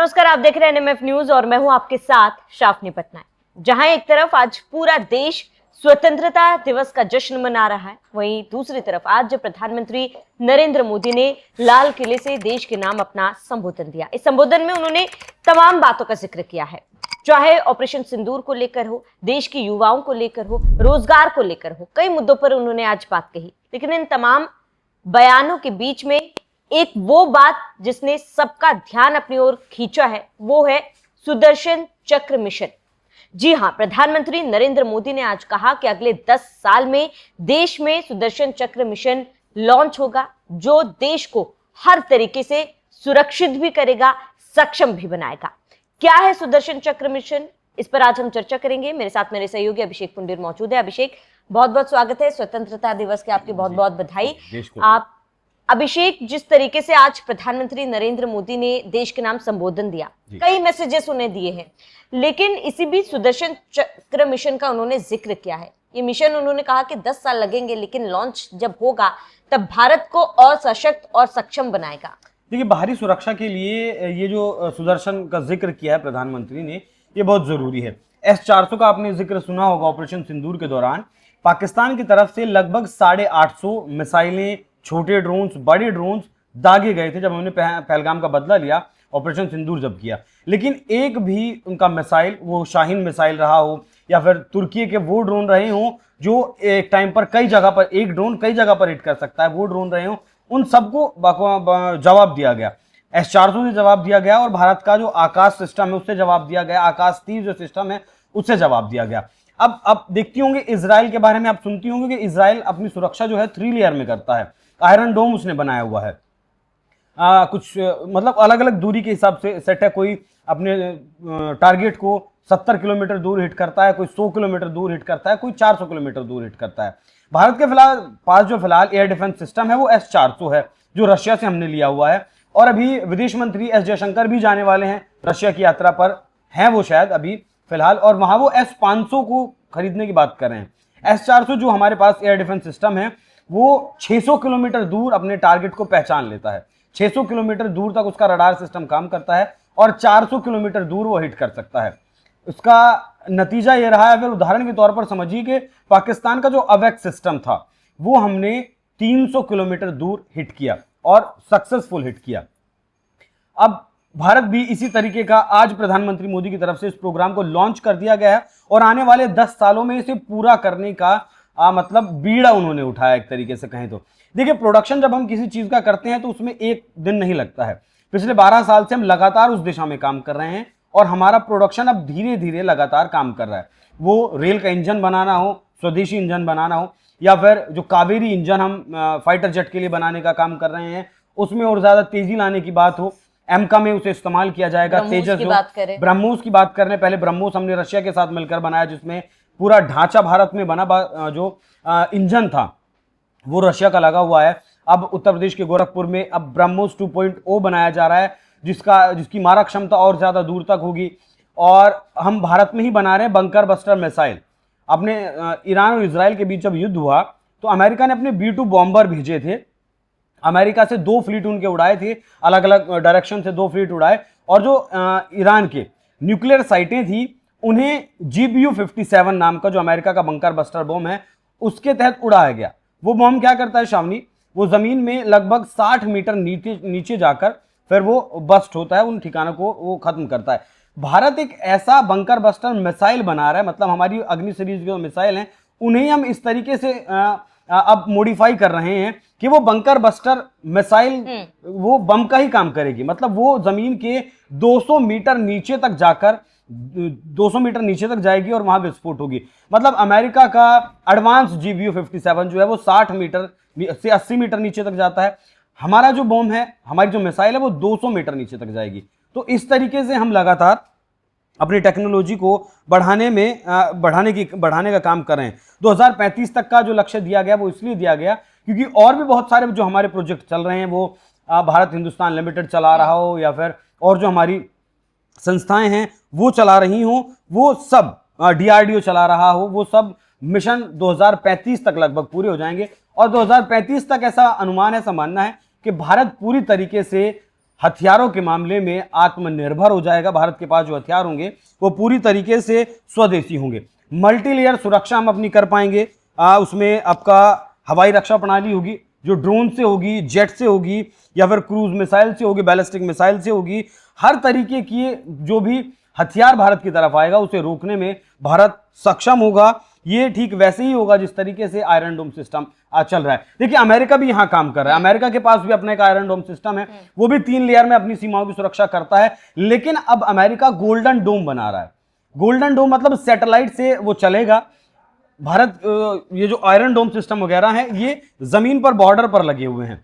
नमस्कार, आप देख रहे हैं एनएमएफ न्यूज और मैं हूं आपके साथ शाफनी पटनायक। जहां एक तरफ आज पूरा देश स्वतंत्रता दिवस का जश्न मना रहा है, वहीं दूसरी तरफ आज प्रधानमंत्री नरेंद्र मोदी ने लाल किले से देश के नाम अपना संबोधन दिया। इस संबोधन में उन्होंने तमाम बातों का जिक्र किया है, चाहे ऑपरेशन सिंदूर को लेकर हो, देश के युवाओं को लेकर हो, रोजगार को लेकर हो, कई मुद्दों पर उन्होंने आज बात कही। लेकिन इन तमाम बयानों के बीच में एक वो बात जिसने सबका ध्यान अपनी ओर खींचा है, वो है सुदर्शन चक्र मिशन। जी हां, प्रधानमंत्री नरेंद्र मोदी ने आज कहा कि अगले 10 साल में देश में सुदर्शन चक्र मिशन लॉन्च होगा, जो देश को हर तरीके से सुरक्षित भी करेगा, सक्षम भी बनाएगा। क्या है सुदर्शन चक्र मिशन, इस पर आज हम चर्चा करेंगे। मेरे साथ मेरे सहयोगी अभिषेक पुंडीर मौजूद है। अभिषेक, बहुत बहुत स्वागत है। स्वतंत्रता दिवस की आपकी बहुत बहुत बधाई। आप अभिषेक, जिस तरीके से आज प्रधानमंत्री नरेंद्र मोदी ने देश के नाम संबोधन दिया, कई मैसेजेस उन्हें दिए हैं, लेकिन इसी बीच सुदर्शन चक्र मिशन का उन्होंने जिक्र किया है। ये मिशन उन्होंने कहा कि 10 साल लगेंगे, लेकिन लॉन्च जब होगा तब भारत को और सशक्त और सक्षम बनाएगा। देखिए, बाहरी सुरक्षा के लिए ये जो सुदर्शन का जिक्र किया है प्रधानमंत्री ने, ये बहुत जरूरी है। S-400 का आपने जिक्र सुना होगा। ऑपरेशन सिंदूर के दौरान पाकिस्तान की तरफ से लगभग 850 मिसाइलें, छोटे ड्रोन्स, बड़े ड्रोन्स दागे गए थे जब उन्होंने पहलगाम का बदला लिया, ऑपरेशन सिंदूर जब किया। लेकिन एक भी उनका मिसाइल, वो शाहीन मिसाइल रहा हो या फिर तुर्की के वो ड्रोन रहे हों जो एक टाइम पर कई जगह पर, एक ड्रोन कई जगह पर हिट कर सकता है, वो ड्रोन रहे हों, उन सबको जवाब दिया गया। S-400 से जवाब दिया गया और भारत का जो आकाश सिस्टम है उससे जवाब दिया गया, आकाश तीर जो सिस्टम है उससे जवाब दिया गया। अब देखती होंगे इजराइल के बारे में, आप सुनती होंगे कि इजराइल अपनी सुरक्षा जो है 3 लेयर में करता है। आयरन डोम उसने बनाया हुआ है। कुछ मतलब अलग अलग दूरी के हिसाब से सेट है। कोई अपने टारगेट को 70 किलोमीटर दूर हिट करता है, कोई 100 किलोमीटर दूर हिट करता है, कोई 400 किलोमीटर दूर हिट करता है। भारत के पास जो फिलहाल एयर डिफेंस सिस्टम है वो S-400 है, जो रशिया से हमने लिया हुआ है। और अभी विदेश मंत्री S जयशंकर भी जाने वाले हैं रशिया की यात्रा पर, हैं वो शायद अभी फिलहाल, और वहां वो S-500 को खरीदने की बात कर रहे हैं। S-400 जो हमारे पास एयर डिफेंस सिस्टम है वो 600 किलोमीटर दूर अपने टारगेट को पहचान लेता है। 600 किलोमीटर दूर तक उसका रडार सिस्टम काम करता है और 400 किलोमीटर दूर वो हिट कर सकता है। उसका नतीजा ये रहा है, अगर उदाहरण के तौर पर समझिए कि पाकिस्तान का जो अवैक्स सिस्टम था वो हमने 300 किलोमीटर दूर हिट किया और सक्सेसफुल हिट किया। अब भारत भी इसी तरीके का आज प्रधानमंत्री मोदी की तरफ से इस प्रोग्राम को लॉन्च कर दिया गया है और आने वाले 10 सालों में इसे पूरा करने का मतलब बीड़ा उन्होंने उठाया, एक तरीके से कहें तो। देखिए, प्रोडक्शन जब हम किसी चीज का करते हैं तो उसमें एक दिन नहीं लगता है। पिछले 12 साल से हम लगातार उस दिशा में काम कर रहे हैं और हमारा प्रोडक्शन अब धीरे धीरे लगातार काम कर रहा है। वो रेल का इंजन बनाना हो, स्वदेशी इंजन बनाना हो, या फिर जो कावेरी इंजन हम फाइटर जेट के लिए बनाने का काम कर रहे हैं, उसमें और ज्यादा तेजी लाने की बात हो, एमका में उसे इस्तेमाल किया जाएगा। तेजस हो, ब्रह्मोस की बात करें, पहले ब्रह्मोस हमने रशिया के साथ मिलकर बनाया, जिसमें पूरा ढांचा भारत में बना, जो इंजन था वो रशिया का लगा हुआ है। अब उत्तर प्रदेश के गोरखपुर में अब ब्रह्मोस 2.0 बनाया जा रहा है, जिसकी मारक क्षमता और ज्यादा दूर तक होगी। और हम भारत में ही बना रहे हैं बंकर बस्टर मिसाइल। अपने ईरान और इजराइल के बीच जब युद्ध हुआ तो अमेरिका ने अपने B-2 बॉम्बर भेजे थे। अमेरिका से 2 फ्लीट उनके उड़ाए थे, अलग अलग डायरेक्शन से 2 फ्लीट उड़ाए, और जो ईरान के न्यूक्लियर साइटें थी उन्हें GBU-57 नाम का, जो अमेरिका का बंकर बस्टर बम है, उसके तहत उड़ाया गया। वो बम क्या करता है शावनी, वो जमीन में लगभग 60 मीटर नीचे जाकर फिर वो बस्ट होता है, उन ठिकानों को वो खत्म करता है। भारत एक ऐसा बंकर बस्टर मिसाइल बना रहा है, मतलब हमारी अग्नि सीरीज की जो मिसाइल हैं उन्हें हम इस तरीके से अब मॉडिफाई कर रहे हैं कि वो बंकर बस्टर मिसाइल वो बम का ही काम करेगी। मतलब वो जमीन के 200 मीटर नीचे तक जाकर 200 मीटर नीचे तक जाएगी और वहां विस्फोट होगी। मतलब अमेरिका का एडवांस GBU-57 जो है वो 60 मीटर से 80 मीटर नीचे तक जाता है। हमारा जो बम है, हमारी जो मिसाइल है, वो 200 मीटर नीचे तक जाएगी। तो इस तरीके से हम लगातार अपनी टेक्नोलॉजी को बढ़ाने का काम कर रहे हैं। 2035 तक का जो लक्ष्य दिया गया वो इसलिए दिया गया क्योंकि और भी बहुत सारे जो हमारे प्रोजेक्ट चल रहे हैं, वो भारत हिंदुस्तान लिमिटेड चला रहा हो या फिर और जो हमारी संस्थाएं हैं वो चला रही हो, वो सब DRDO चला रहा हो, वो सब मिशन 2035 तक लगभग पूरे हो जाएंगे। और 2035 तक ऐसा अनुमान है, ऐसा मानना है कि भारत पूरी तरीके से हथियारों के मामले में आत्मनिर्भर हो जाएगा। भारत के पास जो हथियार होंगे वो पूरी तरीके से स्वदेशी होंगे। मल्टी लेयर सुरक्षा हम अपनी कर पाएंगे। उसमें आपका हवाई रक्षा प्रणाली होगी जो ड्रोन से होगी, जेट से होगी, या फिर क्रूज मिसाइल से होगी, बैलिस्टिक मिसाइल से होगी। हर तरीके की जो भी हथियार भारत की तरफ आएगा उसे रोकने में भारत सक्षम होगा। ये ठीक वैसे ही होगा जिस तरीके से आयरन डोम सिस्टम चल रहा है। देखिए अमेरिका भी यहाँ काम कर रहा है। अमेरिका के पास भी अपने का आयरन डोम सिस्टम है, वो भी 3 लेयर में अपनी सीमाओं की सुरक्षा करता है। लेकिन अब अमेरिका गोल्डन डोम बना रहा है। गोल्डन डोम मतलब सैटेलाइट से वो चलेगा। भारत ये जो आयरन डोम सिस्टम वगैरह है ये जमीन पर बॉर्डर पर लगे हुए हैं।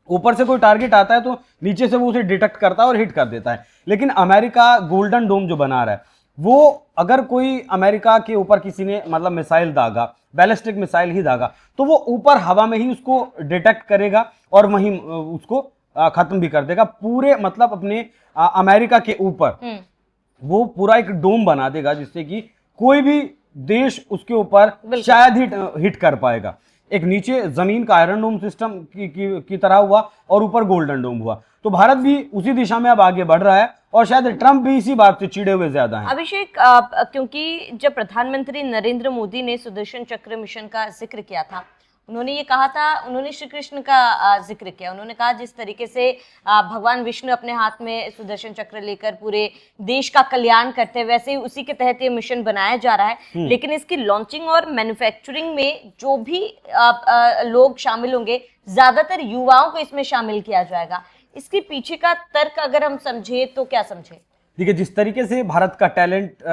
ऊपर से कोई टारगेट आता है तो नीचे से वो उसे डिटेक्ट करता है और हिट कर देता है। लेकिन अमेरिका गोल्डन डोम जो बना रहा है वो अगर कोई अमेरिका के ऊपर किसी ने मतलब मिसाइल दागा, बैलिस्टिक मिसाइल ही दागा, तो वो ऊपर हवा में ही उसको डिटेक्ट करेगा और वहीं उसको खत्म भी कर देगा। पूरे मतलब अपने अमेरिका के ऊपर वो पूरा एक डोम बना देगा जिससे कि कोई भी देश उसके ऊपर शायद ही हिट कर पाएगा। एक नीचे जमीन का आयरन डोम सिस्टम की तरह हुआ और ऊपर गोल्डन डोम हुआ। तो भारत भी उसी दिशा में अब आगे बढ़ रहा है और शायद ट्रंप भी इसी बात से चिड़े हुए ज्यादा हैं। अभिषेक, क्योंकि जब प्रधानमंत्री नरेंद्र मोदी ने सुदर्शन चक्र मिशन का जिक्र किया था, उन्होंने ये कहा था, उन्होंने श्री कृष्ण का जिक्र किया। उन्होंने कहा जिस तरीके से भगवान विष्णु अपने हाथ में सुदर्शन चक्र लेकर पूरे देश का कल्याण करते हैं, वैसे ही उसी के तहत ये मिशन बनाया जा रहा है। लेकिन इसकी लॉन्चिंग और मैन्युफैक्चरिंग में जो भी लोग शामिल होंगे, ज्यादातर युवाओं को इसमें शामिल किया जाएगा। इसके पीछे का तर्क अगर हम समझे तो क्या समझे? देखिए जिस तरीके से भारत का टैलेंट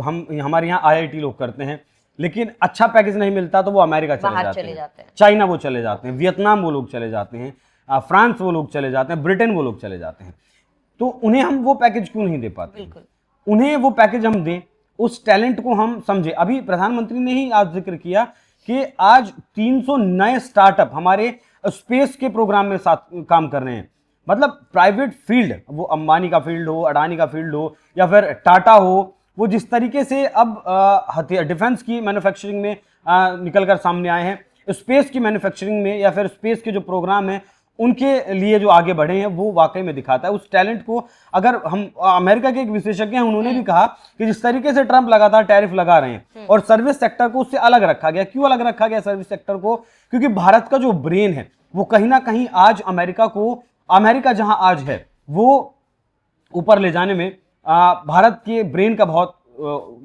हम हमारे यहाँ IIT लोग करते हैं, लेकिन अच्छा पैकेज नहीं मिलता तो वो अमेरिका चले जाते हैं, चाइना वो चले जाते हैं, वियतनाम वो लोग चले जाते हैं, फ्रांस वो लोग चले जाते हैं, ब्रिटेन वो लोग चले जाते हैं। तो उन्हें हम वो पैकेज क्यों नहीं दे पाते? उन्हें वो पैकेज हम दें, उस टैलेंट को हम समझे। अभी प्रधानमंत्री ने ही आज जिक्र किया कि आज 300 नए स्टार्टअप हमारे स्पेस के प्रोग्राम में साथ काम कर रहे हैं। मतलब प्राइवेट फील्ड, वो अंबानी का फील्ड हो, अडानी का फील्ड हो या फिर टाटा हो, वो जिस तरीके से अब डिफेंस की मैन्युफैक्चरिंग में निकल कर सामने आए हैं, स्पेस की मैन्युफैक्चरिंग में या फिर स्पेस के जो प्रोग्राम हैं उनके लिए जो आगे बढ़े हैं, वो वाकई में दिखाता है उस टैलेंट को। अगर हम अमेरिका के एक विशेषज्ञ हैं, उन्होंने भी कहा कि जिस तरीके से ट्रंप लगातार टैरिफ लगा रहे हैं और सर्विस सेक्टर को उससे अलग रखा गया। क्यों अलग रखा गया सर्विस सेक्टर को? क्योंकि भारत का जो ब्रेन है वो कहीं ना कहीं आज अमेरिका जहां आज है वो ऊपर ले जाने में भारत के ब्रेन का बहुत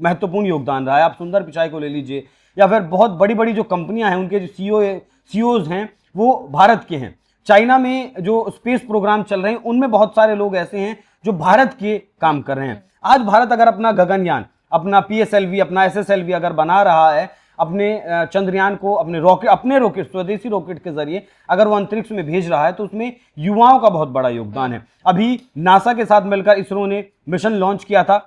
महत्वपूर्ण योगदान रहा है। आप सुंदर पिचाई को ले लीजिए या फिर बहुत बड़ी बड़ी जो कंपनियां हैं उनके जो सीईओज हैं वो भारत के हैं। चाइना में जो स्पेस प्रोग्राम चल रहे हैं उनमें बहुत सारे लोग ऐसे हैं जो भारत के काम कर रहे हैं। आज भारत अगर अपना गगनयान, अपना PSLV, अपना SSLV अगर बना रहा है, अपने चंद्रयान को अपने रॉकेट स्वदेशी रॉकेट के जरिए अगर वो अंतरिक्ष में भेज रहा है, तो उसमें युवाओं का बहुत बड़ा योगदान है। अभी नासा के साथ मिलकर इसरो ने मिशन लॉन्च किया था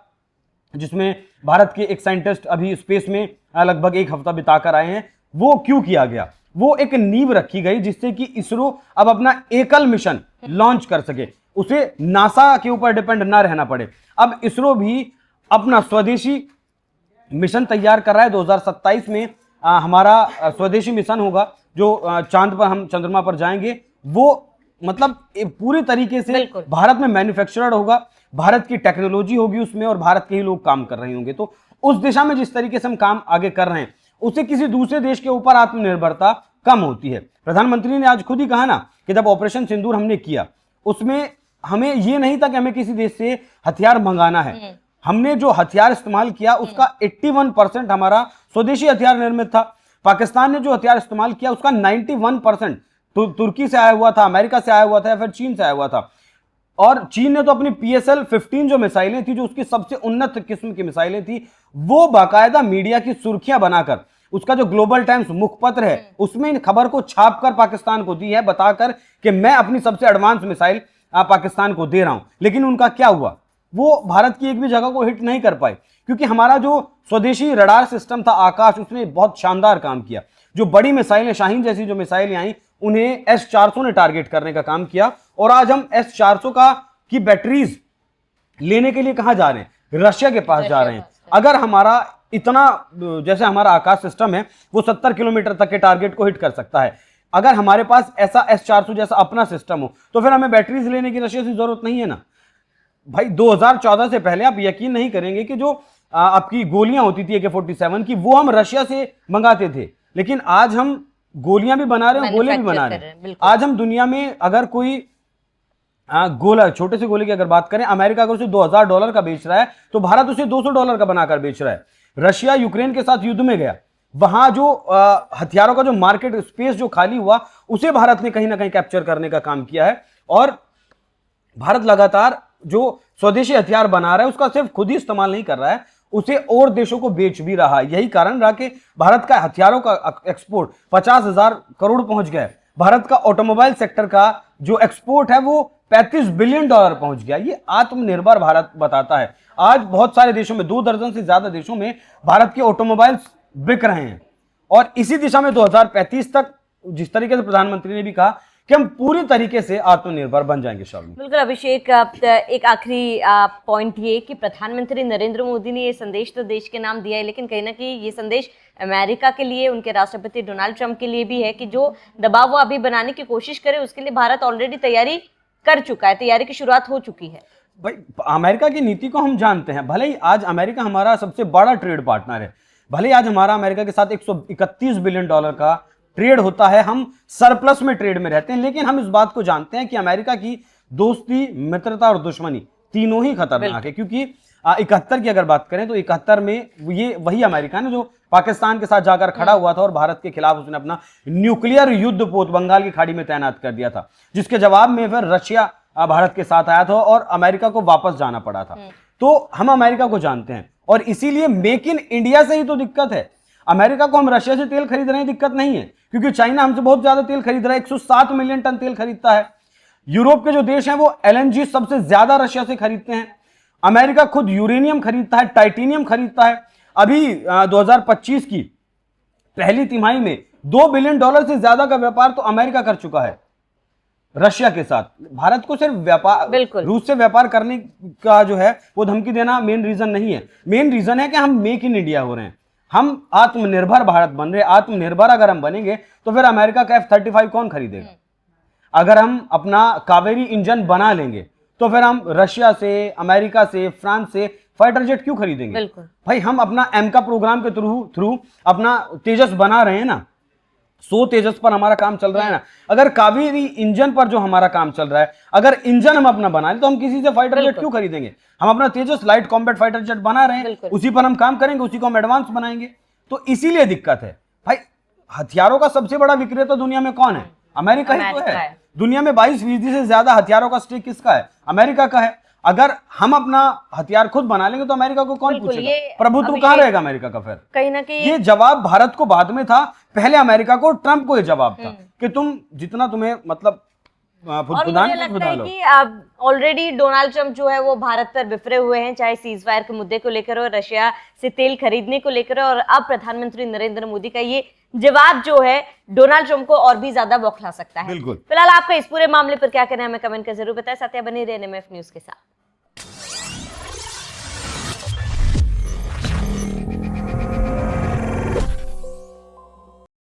जिसमें भारत के एक साइंटिस्ट अभी स्पेस में लगभग 1 हफ्ता बिताकर आए हैं। वो क्यों किया गया? वो एक नींव रखी गई जिससे कि इसरो अब अपना एकल मिशन लॉन्च कर सके, उसे नासा के ऊपर डिपेंड ना रहना पड़े। अब इसरो भी अपना स्वदेशी मिशन तैयार कर रहा है। 2027 में हमारा स्वदेशी मिशन होगा जो चांद पर हम चंद्रमा पर जाएंगे। वो मतलब पूरी तरीके से भारत में मैन्युफैक्चरड होगा, भारत की टेक्नोलॉजी होगी उसमें और भारत के ही लोग काम कर रहे होंगे। तो उस दिशा में जिस तरीके से हम काम आगे कर रहे हैं उससे किसी दूसरे देश के ऊपर आत्मनिर्भरता कम होती है। प्रधानमंत्री ने आज खुद ही कहा ना कि जब ऑपरेशन सिंदूर हमने किया उसमें हमें ये नहीं था कि हमें किसी देश से हथियार मंगाना है। हमने जो हथियार इस्तेमाल किया उसका 81% हमारा स्वदेशी हथियार निर्मित था। पाकिस्तान ने जो हथियार इस्तेमाल किया उसका 91% तुर्की से आया हुआ था, अमेरिका से आया हुआ था या फिर चीन से आया हुआ था। और चीन ने तो अपनी PSL-15 जो मिसाइलें थी, जो उसकी सबसे उन्नत किस्म की मिसाइलें थी, वो बाकायदा मीडिया की सुर्खियां बनाकर उसका जो ग्लोबल टाइम्स मुखपत्र है उसमें इन खबर को छापकर पाकिस्तान को दी है, बताकर कि मैं अपनी सबसे एडवांस मिसाइल पाकिस्तान को दे रहा हूं। लेकिन उनका क्या हुआ? वो भारत की एक भी जगह को हिट नहीं कर पाए क्योंकि हमारा जो स्वदेशी रडार सिस्टम था आकाश, उसने बहुत शानदार काम किया। जो बड़ी मिसाइलें, शाहीन जैसी जो मिसाइलें आई, उन्हें S-400 ने टारगेट करने का काम किया। और आज हम S-400 की बैटरीज लेने के लिए कहां जा रहे हैं? रशिया के पास जा रहे हैं। अगर हमारा इतना जैसे हमारा आकाश सिस्टम है वो 70 किलोमीटर तक के टारगेट को हिट कर सकता है, अगर हमारे पास ऐसा S-400 जैसा अपना सिस्टम हो तो फिर हमें बैटरीज लेने की रशिया से जरूरत नहीं है ना भाई। 2014 से पहले आप यकीन नहीं करेंगे कि जो आपकी गोलियां होती थी AK-47 की, वो हम रशिया से मंगाते थे, लेकिन आज हम गोलियां भी बना रहे हैं, गोले भी बना रहे हैं। आज हम दुनिया में अगर कोई गोला, छोटे से गोले की अगर बात करें, अमेरिका अगर उसे $2000 का बेच रहा है तो भारत उसे $200 का बनाकर बेच रहा है। रशिया यूक्रेन के साथ युद्ध में गया, वहां जो हथियारों का जो मार्केट स्पेस जो खाली हुआ, उसे भारत ने कहीं ना कहीं कैप्चर करने का काम किया है। और भारत लगातार जो स्वदेशी हथियार बना रहा है उसका सिर्फ खुद ही इस्तेमाल नहीं कर रहा है, उसे और देशों को बेच भी रहा है। यही कारण रहा कि भारत का हथियारों का एक्सपोर्ट 50,000 करोड़ पहुंच गया है। भारत का ऑटोमोबाइल सेक्टर का जो एक्सपोर्ट है वो $35 बिलियन पहुंच गया। ये आत्मनिर्भर भारत बताता है। आज बहुत सारे देशों में, 2 दर्जन से ज्यादा देशों में भारत के ऑटोमोबाइल्स बिक रहे हैं। और इसी दिशा में 2035 तक, जिस तरीके से प्रधानमंत्री ने भी कहा कि हम पूरी तरीके से आत्मनिर्भर बन जाएंगे। शामिल बिल्कुल अभिषेक, एक आखिरी पॉइंट ये कि प्रधानमंत्री नरेंद्र मोदी ने ये संदेश तो देश के नाम दिया है, लेकिन कहीं ना कहीं ये संदेश अमेरिका के लिए, उनके राष्ट्रपति डोनाल्ड ट्रंप के लिए भी है कि जो दबाव वो अभी बनाने की कोशिश करे, उसके लिए भारत ऑलरेडी तैयारी कर चुका है, तैयारी की शुरुआत हो चुकी है। भाई अमेरिका की नीति को हम जानते हैं। भले ही आज अमेरिका हमारा सबसे बड़ा ट्रेड पार्टनर है, भले ही आज हमारा अमेरिका के साथ $131 बिलियन का ट्रेड होता है, हम सरप्लस में ट्रेड में रहते हैं, लेकिन हम इस बात को जानते हैं कि अमेरिका की दोस्ती, मित्रता और दुश्मनी तीनों ही खतरनाक है। क्योंकि 71 की अगर बात करें तो 71 में ये वही अमेरिका है जो पाकिस्तान के साथ जाकर खड़ा हुआ था और भारत के खिलाफ उसने अपना न्यूक्लियर युद्ध पोत बंगाल की खाड़ी में तैनात कर दिया था, जिसके जवाब में फिर रशिया भारत के साथ आया था और अमेरिका को वापस जाना पड़ा था। तो हम अमेरिका को जानते हैं और इसीलिए मेक इन इंडिया से ही तो दिक्कत है। अमेरिका को हम रशिया से तेल खरीद रहे हैं, दिक्कत नहीं है, क्योंकि चाइना हमसे बहुत ज्यादा तेल खरीद रहा है, 107 मिलियन टन तेल खरीदता है। यूरोप के जो देश हैं वो LNG सबसे ज्यादा रशिया से खरीदते हैं। अमेरिका खुद यूरेनियम खरीदता है, टाइटेनियम खरीदता है। अभी 2025 की पहली तिमाही में $2 बिलियन से ज्यादा का व्यापार तो अमेरिका कर चुका है रशिया के साथ। भारत को सिर्फ व्यापार, रूस से व्यापार करने का जो है वो धमकी देना मेन रीजन नहीं है। मेन रीजन है कि हम मेक इन इंडिया हो रहे हैं, हम आत्मनिर्भर भारत बन रहे हैं। आत्मनिर्भर अगर हम बनेंगे तो फिर अमेरिका का F-35 कौन खरीदेगा? अगर हम अपना कावेरी इंजन बना लेंगे तो फिर हम रशिया से, अमेरिका से, फ्रांस से फाइटर जेट क्यों खरीदेंगे? भाई हम अपना एमका प्रोग्राम के थ्रू अपना तेजस बना रहे हैं ना, 100 तेजस पर हमारा काम चल रहा है ना। अगर कावेरी इंजन पर जो हमारा काम चल रहा है, अगर इंजन हम अपना बना ले तो हम किसी से फाइटर जेट क्यों खरीदेंगे? हम अपना तेजस लाइट कॉम्बैट फाइटर जेट बना रहे हैं, उसी पर हम काम करेंगे, उसी को हम एडवांस बनाएंगे। तो इसीलिए दिक्कत है भाई। हथियारों का सबसे बड़ा विक्रेता दुनिया में कौन है? अमेरिका ही तो है। दुनिया में 22% से ज्यादा हथियारों का स्टेक किसका है? अमेरिका का है। अगर हम अपना हथियार खुद बना लेंगे तो अमेरिका को कौन पूछेगा? प्रभुत्व कहां रहेगा अमेरिका का? फिर कहीं ना कहीं ये जवाब भारत को बाद में था, पहले अमेरिका को, ट्रंप को ये जवाब था कि तुम जितना तुम्हें मतलब और मुझे लगता है कि ऑलरेडी डोनाल्ड ट्रंप जो है वो भारत पर बिफरे हुए हैं, चाहे सीज फायर के मुद्दे को लेकर हो, रशिया से तेल खरीदने को लेकर, और अब प्रधानमंत्री नरेंद्र मोदी का ये जवाब जो है डोनाल्ड ट्रंप को और भी ज्यादा बौखला सकता है। फिलहाल आपका इस पूरे मामले पर क्या कहना है हमें कमेंट कर जरूर बताएं। साथ ही बने रहिए NMF न्यूज के साथ।